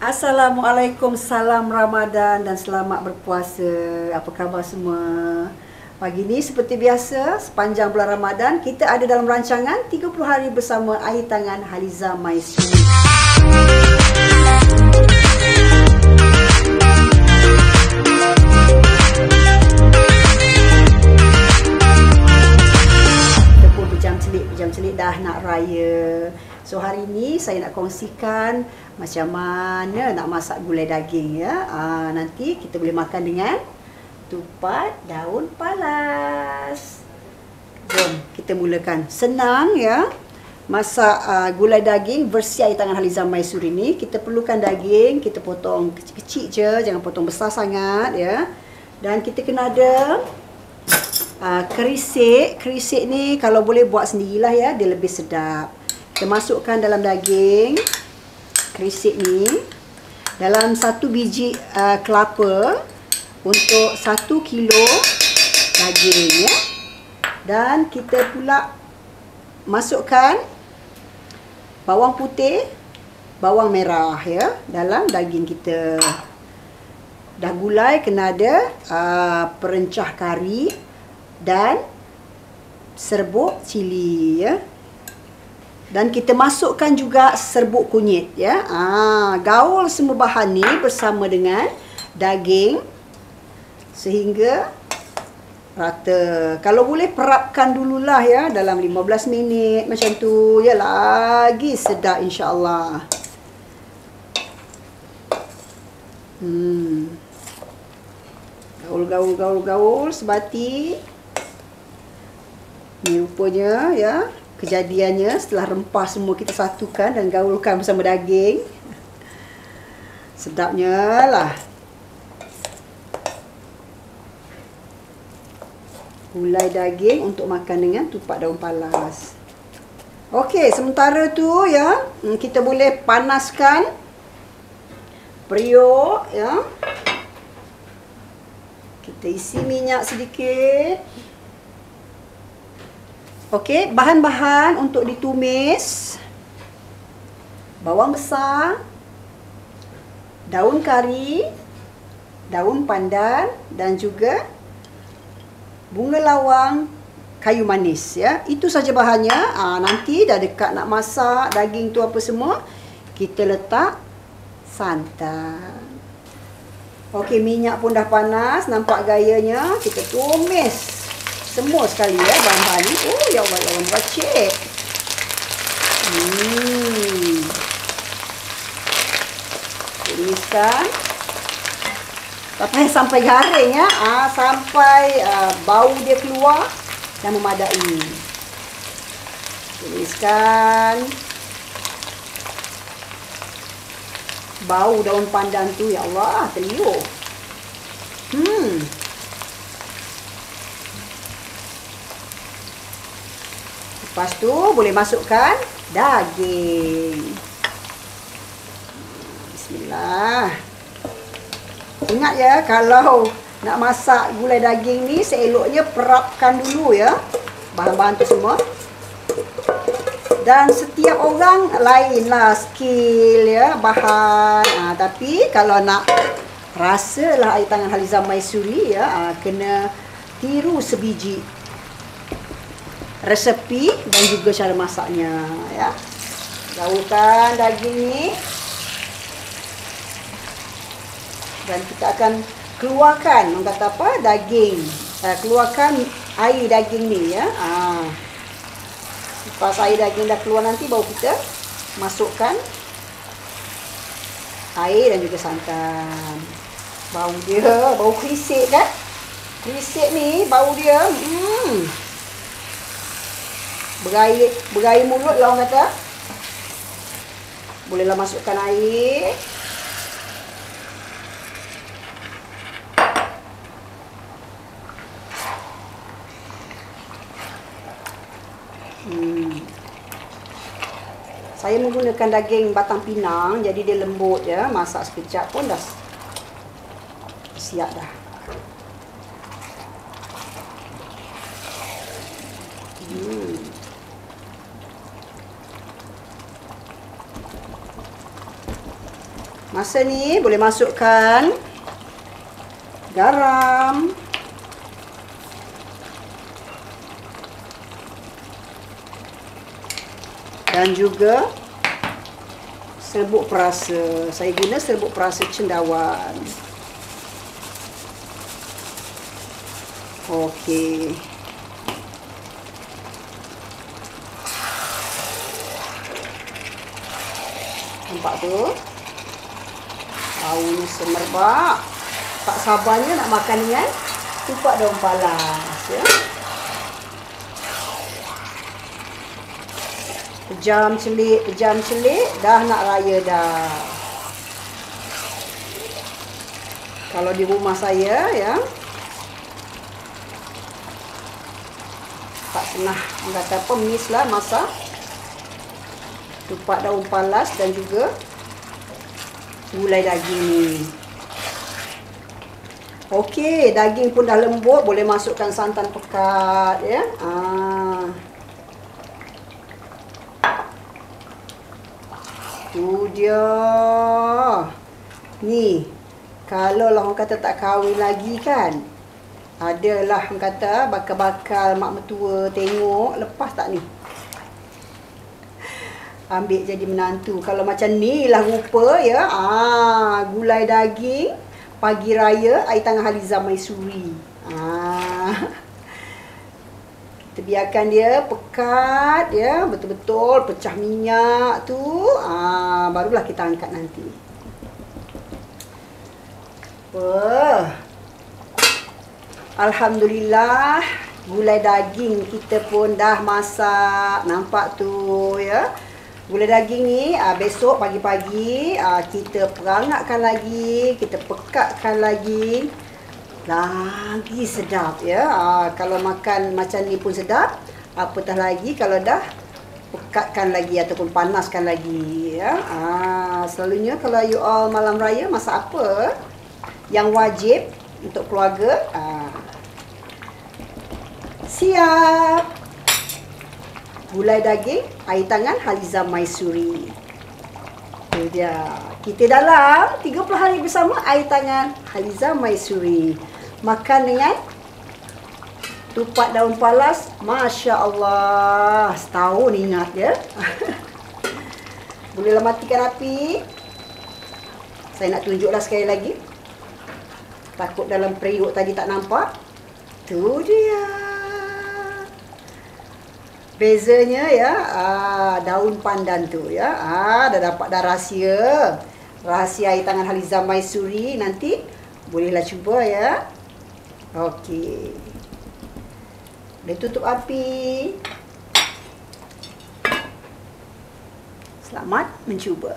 Assalamualaikum, salam Ramadan dan selamat berpuasa. Apa khabar semua? Pagi ni seperti biasa, sepanjang bulan Ramadan kita ada dalam rancangan 30 hari bersama Air Tangan Haliza Maisuri. Kita pun pejam-celik dah nak raya. So hari ini saya nak kongsikan macam mana nak masak gulai daging ya. Nanti kita boleh makan dengan tupat daun palas. Jom kita mulakan. Senang ya. Masak gulai daging versi Air Tangan Haliza Maisuri ni. Kita perlukan daging, kita potong kecil-kecil je, jangan potong besar sangat ya. Dan kita kena ada kerisik. Kerisik ni kalau boleh buat sendirilah ya, dia lebih sedap. Kita masukkan dalam daging kerisik ni dalam 1 biji kelapa untuk 1 kilo daging ya. Dan kita pula masukkan bawang putih, bawang merah ya dalam daging kita. Dah gulai kena ada perencah kari dan serbuk cili ya. Dan kita masukkan juga serbuk kunyit ya. Gaul semua bahan ni bersama dengan daging sehingga rata. Kalau boleh perapkan dululah ya dalam 15 minit macam tu ya, lagi sedap insya-Allah. Gaul sebati. Ni rupanya ya kejadiannya setelah rempah semua kita satukan dan gaulkan bersama daging. Sedapnya lah. Gulai daging untuk makan dengan tupat daun palas. Okey, sementara tu ya, kita boleh panaskan periuk ya. Kita isi minyak sedikit. Okey, bahan-bahan untuk ditumis: bawang besar, daun kari, daun pandan dan juga bunga lawang kayu manis ya. Itu saja bahannya. Nanti dah dekat nak masak daging tu apa semua, kita letak santan. Okey, minyak pun dah panas, nampak gayanya. Kita tumis semua sekali ya bahan-bahan ni. Oh ya Allah, ya Allah, beracik. Tumiskan sampai garing ya. Sampai bau dia keluar dan memadai. Tumiskan. Bau daun pandan tu ya Allah, terliur. Lepas tu boleh masukkan daging. Bismillah. Ingat ya, kalau nak masak gulai daging ni seeloknya perapkan dulu ya bahan-bahan tu semua. Dan setiap orang lainlah skill ya bahan. Tapi kalau nak rasalah Air Tangan Haliza Maisuri ya, kena tiru sebiji resepi dan juga cara masaknya ya. Gaulkan daging ni dan kita akan keluarkan, orang kata apa, daging, keluarkan air daging ni ya. Lepas air daging dah keluar nanti baru kita masukkan air dan juga santan. Bau dia, bau kerisik kan? Kerisik ni bau dia Berair mulut lah orang kata. Bolehlah masukkan air. Saya menggunakan daging batang pinang, jadi dia lembut ya. Masak sekejap pun dah siap dah. Masa ni boleh masukkan garam. Dan juga serbuk perasa. Saya guna serbuk perasa cendawan. Okey. Nampak tu? Baunya semerbak. Tak sabarnya nak makan dengan tupat daun palas, ya. Pejam celik, dah nak raya dah. Kalau di rumah saya, ya, tak pernah kata apa, miss lah masak tupat daun palas dan juga gulai daging ni. Okey, daging pun dah lembut, boleh masukkan santan pekat, ya. Tu dia. Ni, kalau lah orang kata tak kahwin lagi kan, adalah orang kata bakal-bakal mak mertua tengok, lepas tak ni? Ambil jadi menantu. Kalau macam ni lah rupa, ya. Gulai daging pagi raya air tangan Haliza Maisuri. Kita biarkan dia pekat, ya, betul-betul pecah minyak tu. Barulah kita angkat nanti. Wah. Alhamdulillah, gulai daging kita pun dah masak. Nampak tu, ya. Gulai daging ni besok pagi-pagi kita perangatkan lagi, kita pekatkan lagi. Lagi sedap, ya. Kalau makan macam ni pun sedap, apatah lagi kalau dah pekatkan lagi ataupun panaskan lagi, ya. Selalunya kalau you all malam raya masak apa yang wajib untuk keluarga, siap gulai daging air tangan Haliza Maisuri. Itu dia. Kita dalam 30 hari bersama air tangan Haliza Maisuri. Makan dengan tupat daun palas. Masya Allah. Setahun ingat, ya. Bolehlah matikan api. Saya nak tunjuklah sekali lagi. Takut dalam periuk tadi tak nampak. Tu dia. Bezanya, ya. Daun pandan tu, ya. Dah dapat dah rahsia. Rahsia air tangan Haliza Maisuri. Nanti bolehlah cuba, ya. Okey. Boleh tutup api. Selamat mencuba.